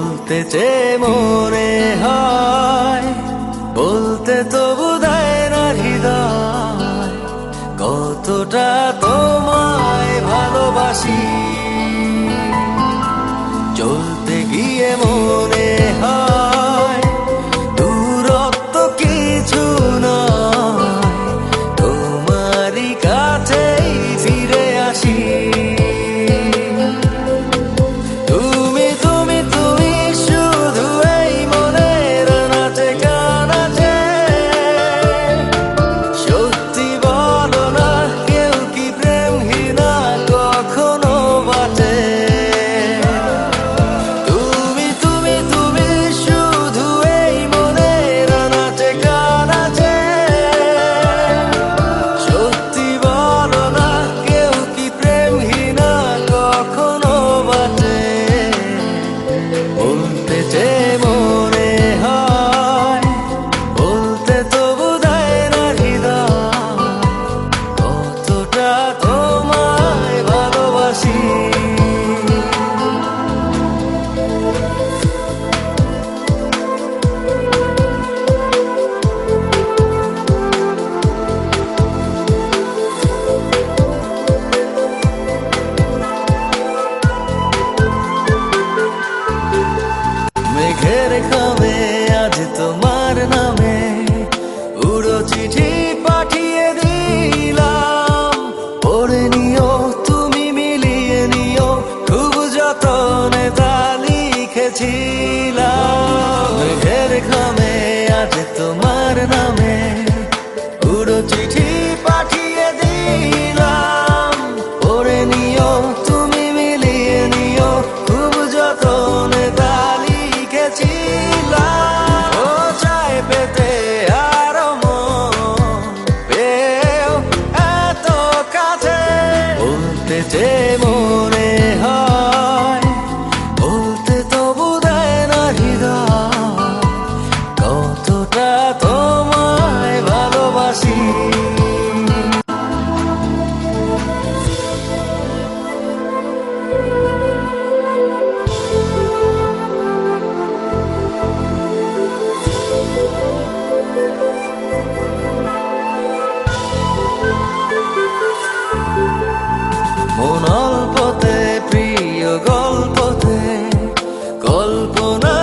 বলতে চেয়ে মনে হয়, বলতে তবু দেয় না হৃদয়, কতটা তোমায় ভালোবাসি। চলতে গিয়ে মনে হয় দূরত্ব কিছু নয়, তোমারই কাছেই ফিরে আসি। মেঘের খামে আজ তোমার নামে উড়ো চিঠি পাঠিয়ে দিলাম, পড়ে নিও তুমি মিলিয়ে নিও, খুব যতনে তা লিখেছিলাম। মেঘের খামে আজ তোমার নামে উড়ো চিঠি পাঠিয়ে দিলাম, পড়ে নিও তুমি মিলিয়ে নিও, খুব যতনে তা লিখেছিলাম। ও চাই পেতে আরো মন পেও এত কাছে, বলতে চেয়ে মনে হয়, বলতে তবু দেয় না হৃদয়, কতটা তোমায় ভালোবাসি। মন অল্পতে প্রিয় গল্পতে কল্পনা